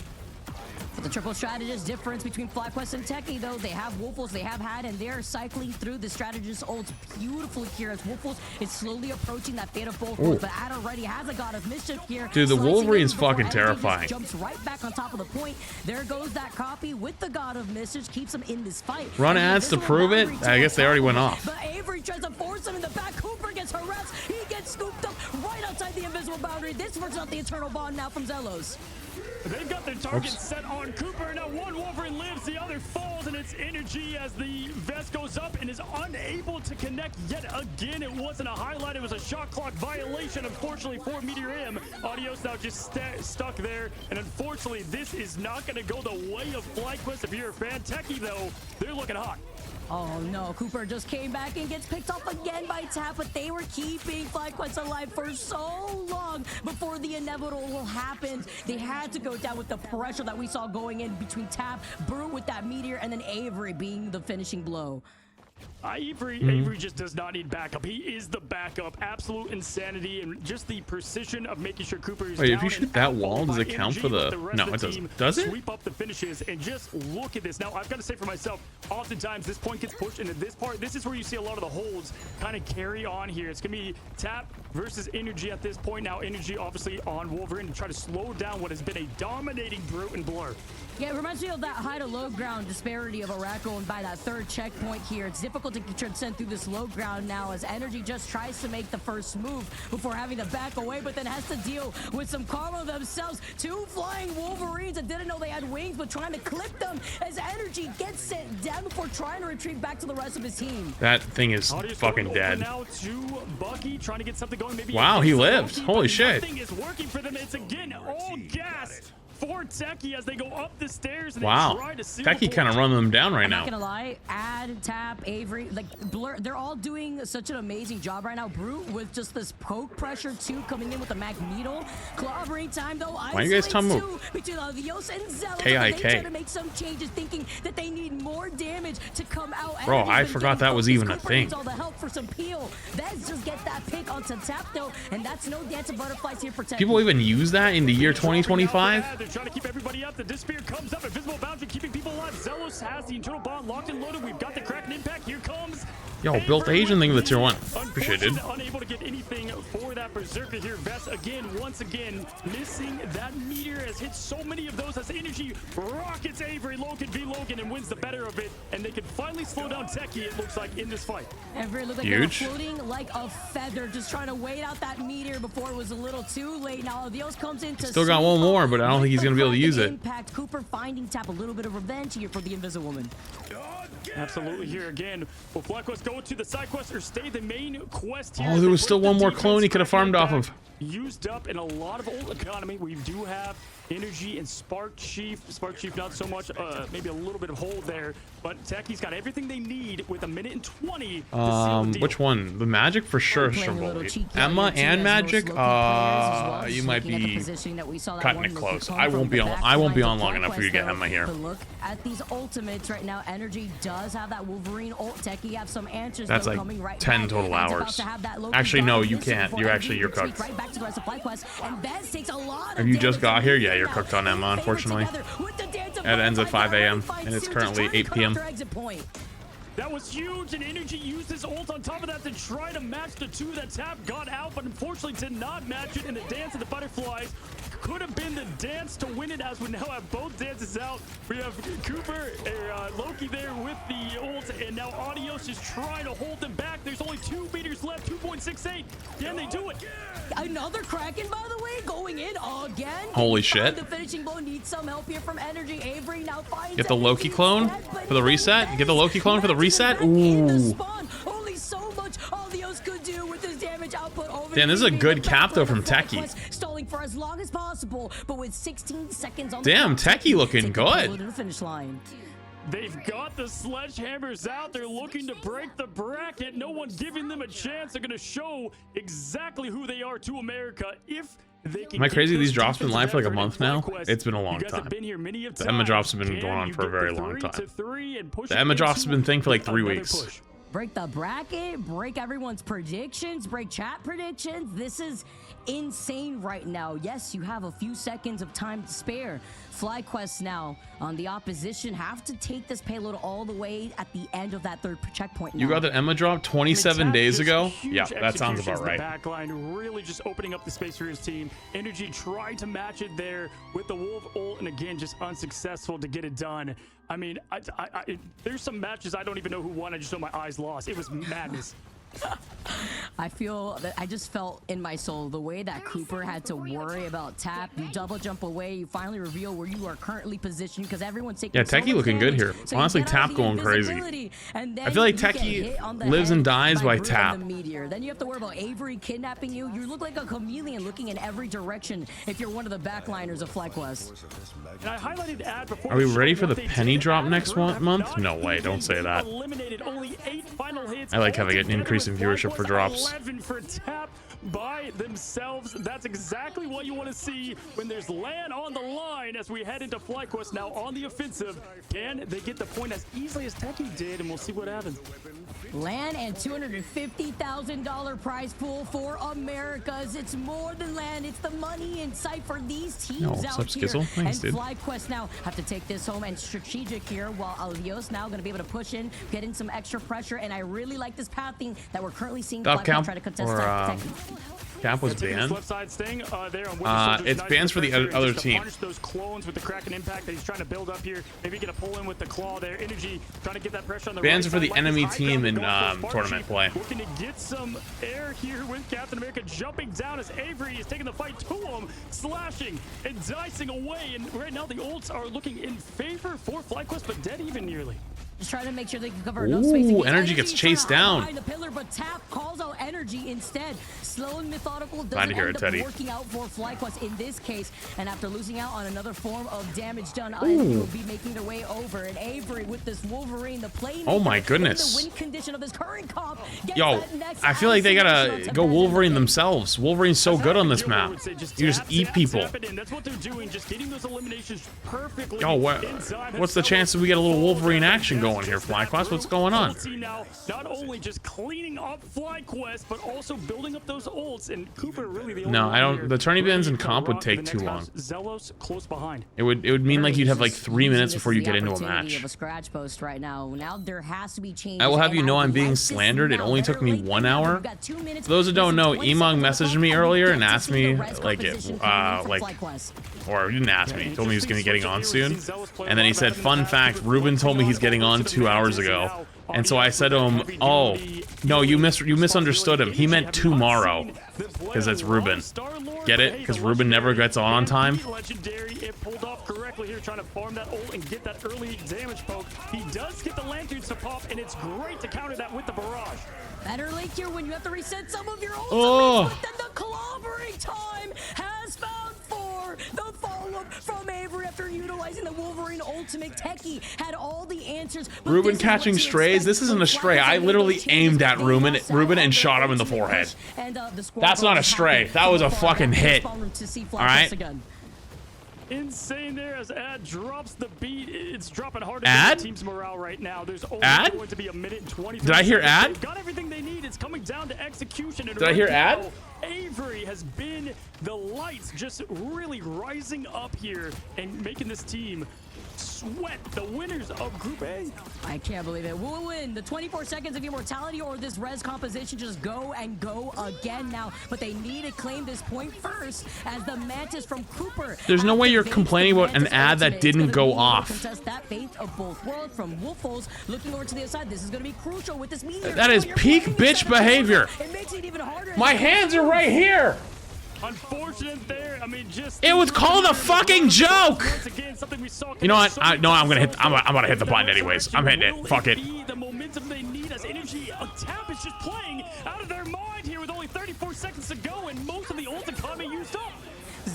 For the triple strategist difference between Flyquest and Teki, though, they have Wolfels, they have had, and they're cycling through the strategist ults beautifully here as Wolfels is slowly approaching that fate of both worlds, but Ad already has a God of Mischief here. Dude, the Wolverine's fucking terrifying. Jumps right back on top of the point. There goes that copy with the God of Mischief, keeps him in this fight. Run ads to prove it? I guess they already went off. But Avery tries to force him in the back. Cooper gets harassed. He gets scooped up right outside the invisible boundary. This works out the eternal bond now from Zelos. They've got their target set on Cooper. Now one Wolverine lives, the other falls, and it's Energy as the vest goes up and is unable to connect yet again. It wasn't a highlight, it was a shot clock violation, unfortunately, for Meteor M. Adios now just stuck there, and unfortunately, this is not going to go the way of Flyquest. If you're a fan, Teki, though, they're looking hot. Oh no, Cooper just came back and gets picked off again by Tap, but they were keeping Flyquest alive for so long before the inevitable happened. They had to go down with the pressure that we saw going in between Tap, Brute with that Meteor, and then Avery being the finishing blow. Avery just does not need backup. He is the backup. Absolute insanity and just the precision of making sure Cooper is Wait, if you shoot that wall, does it count for the... No, it doesn't. Does it? Sweep up the finishes and just look at this. Now, I've got to say for myself, oftentimes this point gets pushed into this part. This is where you see a lot of the holds kind of carry on here. It's going to be Tap versus Energy at this point. Now, Energy obviously on Wolverine to try to slow down what has been a dominating Brute and Blur. Yeah, it reminds me of that high to low ground disparity of Oracle, and by that third checkpoint here, it's difficult to transcend through this low ground now as Energy just tries to make the first move before having to back away, but then has to deal with some karma themselves. 2 flying Wolverines that didn't know they had wings, but trying to clip them as Energy gets sent down before trying to retreat back to the rest of his team. That thing is fucking dead. Now to Bucky, trying to get something going. Maybe wow, he lived. Holy shit. Nothing is working for them. It's again all gas for Teki as they go up the stairs. And wow, try to seal Teki kind of run them down right now. I'm not gonna lie, Ad, Tap, Avery, like Blur, they're all doing such an amazing job right now. Brute with just this poke pressure too, coming in with the Magneto. Clobbering time though. Why are you guys telling me? Between Adios and Zelos, KIK. they try to make some changes, thinking that they need more damage to come out. Bro, I forgot that was even a thing. All the help for some peel. Let's just get that pick onto Tap though, and that's no dance of butterflies here for Teki. People even use that in the year 2025? They're trying to keep everybody up. The Disappear comes up. Invisible boundary keeping people alive. Zelos has the internal bond locked and loaded. We've got the Kraken impact. Here comes. Yo, built Asian thing with the tier 1. Appreciate it. Unable to get anything for that Berserker here. Vest again, once again, missing that meteor has hit so many of those as Energy rockets Avery. Logan v Logan and wins the better of it. And they can finally slow down Teki, it looks like, in this fight. Avery looked like huge. They were floating like a feather, just trying to wait out that meteor before it was a little too late. Now Adios comes in to still got one more, but I don't think he's gonna be able to use it. Impact. Cooper finding Tap a little bit of revenge here for the Invisible Woman. Absolutely here again. Will Flyquest go to the side quest or stay the main quest here? Oh, there was still one more clone he could have farmed off of. Used up in a lot of old economy. We do have Energy and Spark Chief. Spark Chief not so much, maybe a little bit of hold there, but Teki's got everything they need with 1:20 to seal the deal. Which one? The Magic for sure. Emma and Magic. You might be cutting it close. I won't be on long enough for you to get Emma here. But look at these ultimates right now. Energy does have that Wolverine ult. Teki have some answers. That's like coming right 10 back. total hours. Actually, no, you can't. You're cooked. Right back to the rest of Flyquest, and Bez takes a lot if you just got here, yeah, you're cooked on Emma, unfortunately. It ends at 5 a.m. and it's currently 8 p.m. That was huge, and Energy used his ult on top of that to try to match the two that Tap got out, but unfortunately did not match it in the dance of the butterflies. Could have been the dance to win it, as we now have both dances out. We have Cooper, Loki there with the ult, and now Adios is trying to hold them back. There's only 2 meters left, 2.68. Can they do it? Another Kraken, by the way, going in again. Holy shit. The finishing blow needs some help here from Energy. Avery now finds Get the Loki Energy clone instead, for the reset. Get the Loki clone for the reset. In the Ooh. spawn. Only so much Adios could do with his damage output over. Damn, this is a good cap though from Teki. Stalling for as long as possible, but with 16 seconds on Damn, the Teki looking good. to the finish line. They've got the sledgehammers out. They're looking to break the bracket. No one giving them a chance. They're going to show exactly who they are to America if they can. Am I crazy? These drops been live for like a month now. It's been a long time. The Emma drops have been going on for a very long time. The Emma drops have been thing for like 3 weeks. Break the bracket, break everyone's predictions, break chat predictions. This is insane right now. Yes, you have a few seconds of time to spare. Flyquest now on the opposition have to take this payload all the way at the end of that 3rd checkpoint now. You got the Emma drop 27 days ago? Yeah, that sounds about right. The backline really just opening up the space for his team. Energy tried to match it there with the Wolf ult, and again, just unsuccessful to get it done. I mean, there's some matches I don't even know who won. I just know my eyes lost. It was madness. I feel that I just felt in my soul the way that Cooper had to worry about Tap. You double jump away, you finally reveal where you are currently positioned because everyone's taking. Yeah, Teki looking good here. Honestly, Tap going crazy. I feel like Teki lives and dies by Tap. Then you have to worry about Avery kidnapping you. You look like a chameleon looking in every direction if you're one of the backliners of Flyquest. And I highlighted ad before. Are we ready for the penny drop next month? No way, don't say that. I like having an increase in viewership for drops. 11 for Tap by themselves. That's exactly what you want to see when there's LAN on the line as we head into Flyquest now on the offensive. Can they get the point as easily as Teki did? And we'll see what happens. LAN and $250,000 prize pool for Americas. It's more than LAN. It's the money in sight for these teams out here. Thanks, and Flyquest now have to take this home and strategic here, while Alios now going to be able to push in, get in some extra pressure. And I really like this pathing that we're currently seeing. Camp try to contest Camp was banned. It's bans for the other team. Those clones with the Kraken impact that he's trying to build up here. Maybe get a pull in with the claw there. Energy trying to get that pressure on the bans right are for the side. enemy team in tournament play. Looking to get some air here with Captain America jumping down as Avery is taking the fight to him, slashing and dicing away. And right now the ults are looking in favor for Flyquest, but dead even nearly. Just trying to make sure they can cover enough space. Energy gets chased down. The pillar, but Tap calls out Energy instead. Slow and methodical Glad to doesn't hear end it, up Teddy. working out for Flyquest in this case. And after losing out on another form of damage done, Energy will be making their way over. And Avery with this Wolverine, the play. Oh my goodness. The win condition of this current comp. Yo, I feel like they gotta go Wolverine themselves. Wolverine's so good on this map. You just eat people. That's what they're doing, just getting those eliminations perfectly. Yo, what's the chance that we get a little Wolverine action going here, Flyquest? What's going on? Now, not only just cleaning up Flyquest, but also building up those ults. And Cooper really the only No, I don't. The tourney bans and comp would take too long. Zelos close behind. It would mean like you'd have like 3 minutes before you get into a match. Of a scratch post right now. Now there has to be changes. I will have you know I'm being slandered. It only took me 1 hour. For those who don't know, Emong messaged me earlier and asked me like or he didn't ask me. He told me he was gonna be getting on soon, and then he said, "Fun fact: Ruben told me he's getting on 2 hours ago." And so I said to him, "Oh, no, you misunderstood him. He meant tomorrow, because that's Ruben. Get it? Because Ruben never gets on time." Legendary, it pulled off correctly here, trying to farm that ult and get that early damage poke. He does get the lanterns to pop, and it's great to counter that with the barrage. Better late here when you have to reset some of your ultimates, but then the clobbering time has found for the follow-up from Avery after utilizing the Wolverine ultimate. Teki had all the answers. Ruben catching strays. This isn't a stray. I literally aimed at Ruben and shot him in the forehead. That's not a stray. That was a fucking hit. All right. Insane there as Ad drops the beat. It's dropping hard Ad? to the team's morale right now. There's only Ad? going to be a minute and 20. Did I hear Ad? They've got everything they need. It's coming down to execution. And Did I hear Ad? Avery has been the lights just really rising up here and making this team Sweat, the winners of Group A. I can't believe it. We'll win the 24 seconds of immortality or this res composition just go and go again now. But they need to claim this point first as the Mantis from Cooper. There's no way you're complaining about an ad that didn't go off. Contest that fate of both worlds from Wolfos looking over to the other side. This is going to be crucial with this meteor. That is peak bitch behavior. It makes it even harder. My hands are right here. Unfortunate there. I mean, just it was called a fucking joke. Again, we saw you know what? I'm gonna hit the button anyways. I'm hitting it. Fuck it. The momentum they need as energy. Tap is just playing out of their mind here with only 34 seconds to go, and most of the ult economy used up.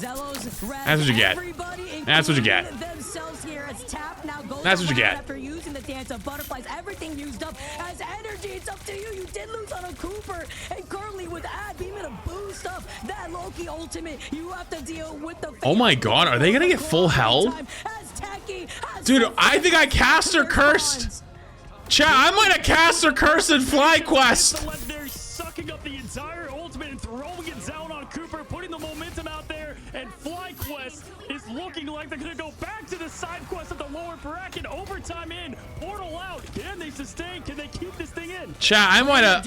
That's what you get. That's what you get. That's what you get. After using the dance of butterflies, everything used up as energy. It's up to you. You did lose on a Cooper, and currently with Ad being able to boost up that Loki ultimate, you have to deal with the. Oh my God, are they gonna get full held? Dude, I think I cast or cursed. Chat, I might have cast or cursed in Flyquest. Sucking up the entire ultimate and throwing it down on Cooper, putting the momentum out there, and Flyquest is looking like they're gonna go back to the side quest of the lower bracket. Overtime in, portal out. Can they sustain? Can they keep this thing in? Chat, I might have.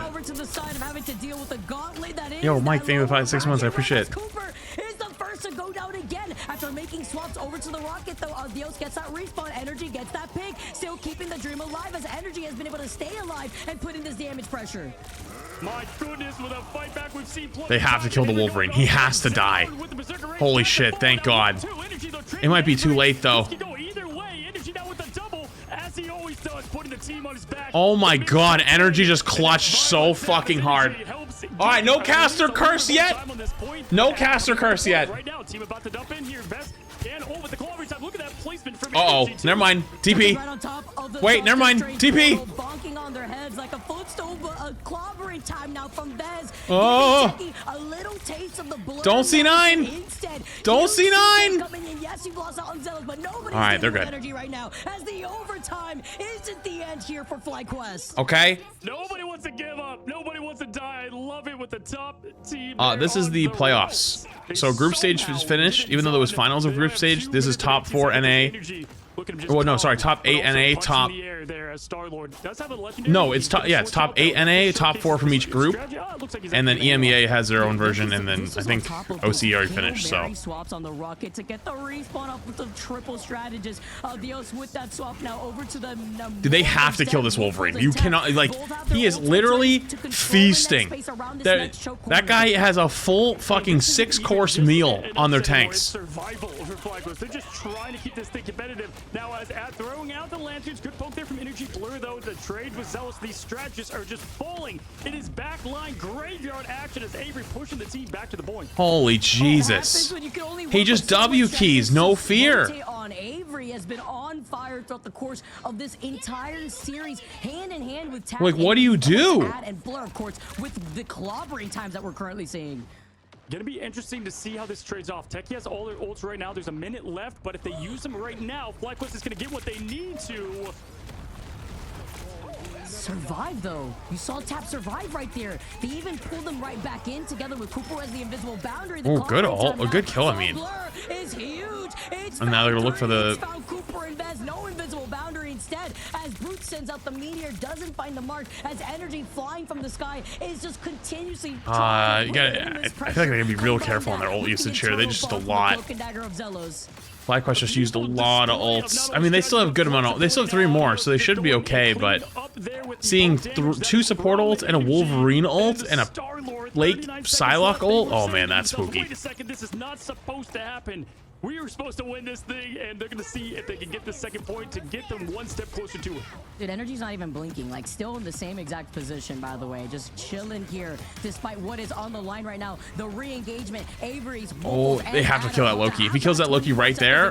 Over to the side of having to deal with the gauntlet that is. Yo, Mike, thank you for 5 6 months. I appreciate it. Cooper is the first to go down again after making swaps over to the rocket. Though Dios gets that respawn, Energy gets that pick, still keeping the dream alive as Energy has been able to stay alive and put in this damage pressure. My goodness, with a fight back we've seen. They have to kill the Wolverine. He has to die. Holy shit, thank God. It might be too late though. Oh my God, Energy just clutched so fucking hard. All right, no caster curse yet. No caster curse yet. Uh-oh, never mind. TP. Wait, never mind. TP. On their heads like a footstool, but a clobbering time now from Bez. Oh. A little taste of the blood. Don't see 9. Don't see 9. Yes, you've lost out on Zealous, but nobody's all right, they're good. Energy right now as the overtime isn't the end here for Flyquest. Okay. Nobody wants to give up. Nobody wants to die. I love it with the top team. This is the playoffs. So group stage is finished. Even though there was finals of group stage, this is top 4 NA. Well, no, sorry, top 8 NA, top. No, it's top. Yeah, it's top 8 NA, top 4 from each group, and then EMEA has their own version, and then I think OC already finished. So. Swaps on the rocket to get the respawn up with the triple strategist. Dios with that swap now over to the. Do they have to kill this Wolverine? You cannot. Like, he is literally feasting. That guy has a full fucking 6-course meal on their tanks. Survival over Flyquest. They're just trying to keep this thing competitive. Now, as at throwing out the lanterns, good poke there from Energy Blur, though. The trade with Zealous, these strategists are just falling. It is backline graveyard action as Avery pushing the team back to the point. Holy Jesus. He just W keys, no fear. On Avery has been on fire throughout the course of this entire series, hand in hand with Tap. Like, what do you do? And Blur, of course, with the clobbering times that we're currently seeing. Gonna be interesting to see how this trades off. Teki has all their ults right now. There's a minute left, but if they use them right now, Flyquest is gonna get what they need to. Survive though. You saw Tap survive right there. They even pulled them right back in together with Cooper as the invisible boundary. Oh, good ult. A good kill, I mean. Is huge. And now they're gonna look for the. Cooper and Bez, no invisible boundary instead. As Brute sends out the meteor, doesn't find the mark. As Energy flying from the sky is just continuously. You gotta. I feel like they gotta be real careful on their ult usage here. They just a lot. Flyquest just used a lot of ults. I mean, they still have a good amount of. They still have 3 more, so they should be okay. But seeing 2 support ults and a Wolverine ult and a Lake Psylocke ult, oh man, that's spooky. Wait a second, this is not supposed to happen. We were supposed to win this thing, and they're going to see if they can get the second point to get them one step closer to it. Dude, Energy's not even blinking. Like, still in the same exact position, by the way. Just chilling here, despite what is on the line right now. The re-engagement, Avery's... Oh, they have to kill that Loki. If he kills that Loki right there...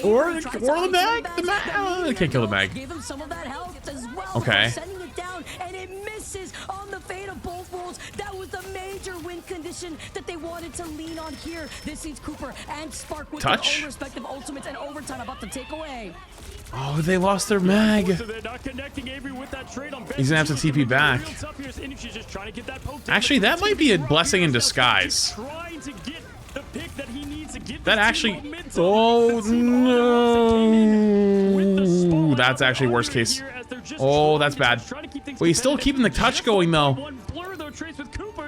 Or the mag? The mag? They can't kill the mag. Give him some of that health as well. Okay. Sending it down, and it misses on the fate of both worlds. That was the major win condition that they wanted to lean on here. This sees Cooper and Spark with their own respective ultimates and overtime about to take away. Oh, they lost their mag. He's gonna have to TP back. Actually, Actually, that might be a blessing in disguise. That actually... Oh, no. That's actually worst case. Oh, that's bad. Wait, he's still keeping the touch going, though.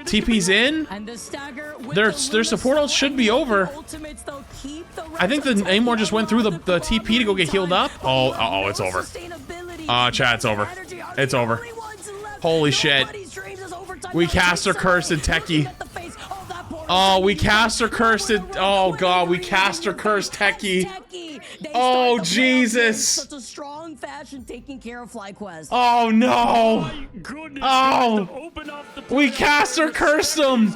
TP's in. Their support ult should be over. I think the Namor just went through the TP to go get healed up. Oh, uh-oh, it's over. Chat, it's over. It's over. Holy shit. We cast our cursed Teki. Oh, we cast our cursed. Oh, God, we cast our cursed Teki. Oh, Jesus. Such a strong fashion taking care of Flyquest. Oh, no. Oh, we cast or cursed him.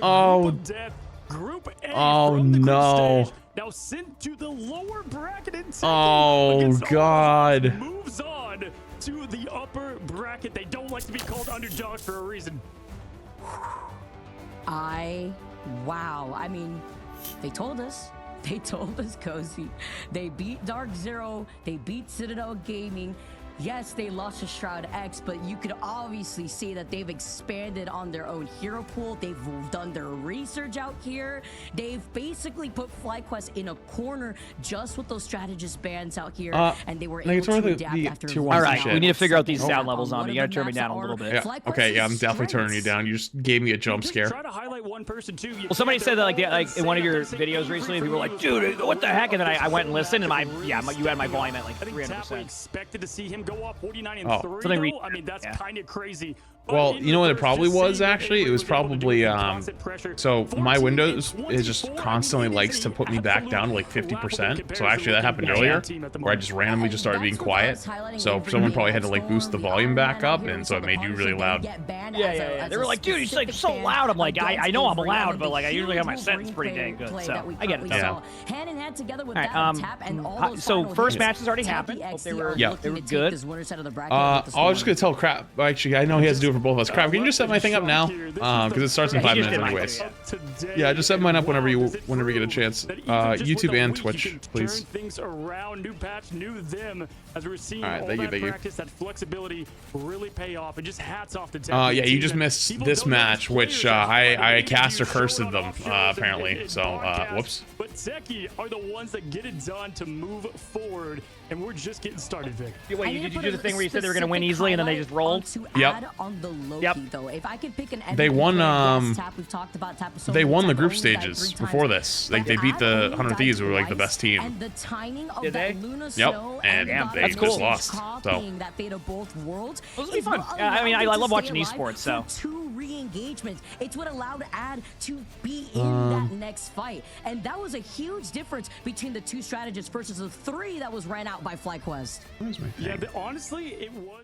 Oh, oh no. Now sent to the lower bracket and oh God. Moves on to the upper bracket. They don't like to be called underdogs for a reason. Wow. I mean, they told us. They told us, Cozy. They beat Dark Zero. They beat Citadel Gaming. Yes, they lost to Shroud X, but you could obviously see that they've expanded on their own hero pool. They've done their research out here. They've basically put Flyquest in a corner just with those strategist bands out here, and they were able to adapt after. All right, we need to figure out these sound levels on me. You gotta turn me down a little bit. Yeah. Okay, yeah, I'm definitely turning you down. You just gave me a jump scare. Try to highlight one person too. Well, somebody said that like in one of your videos recently, people were like, "Dude, what the heck?" And then I went and listened, and you had my volume at like 300%. Expected to see him go up 49 and 3. I mean, that's kind of crazy. Well, you know what it probably was, actually? It was probably, so my Windows, it just constantly likes to put me back down to like 50%. So actually that happened earlier, where I just randomly just started being quiet. So someone probably had to like boost the volume back up, and so it made you really loud. Yeah. They were like, dude, he's like so loud. I'm like, I know I'm loud, but like I usually have my settings pretty dang good, so I get it. Yeah. All right, so first match has already happened. Hope they were good. I was just gonna tell Crap, actually, I know he has to do it for both of us. Crap, can you just set my thing up now? Because it starts in 5 minutes anyways. Yeah, just set mine up whenever you get a chance. YouTube and Twitch, please. Things around, new patch, new them, as we're seeing all right, all thank that you. practice, that flexibility really pay off, and just hats off to yeah, you just missed this match, which I cast or cursed them apparently. So whoops. But Teki are the ones that get it done to move forward, and we're just getting started, Vic. Wait, did you do the thing where you said they were gonna win easily and then they just rolled? Yep. Yep. They won. They won the group stages before this. Like they beat the 100 Thieves, who were like the best team. Did they? Yep. And they just lost. So. It'll be fun. Yeah, I mean, I love watching esports. So. Two re-engagements. It's what allowed Ad to be in that next fight, and that was a huge difference between the two strategists versus the 3 that was ran out by Flyquest. Yeah, honestly, it was.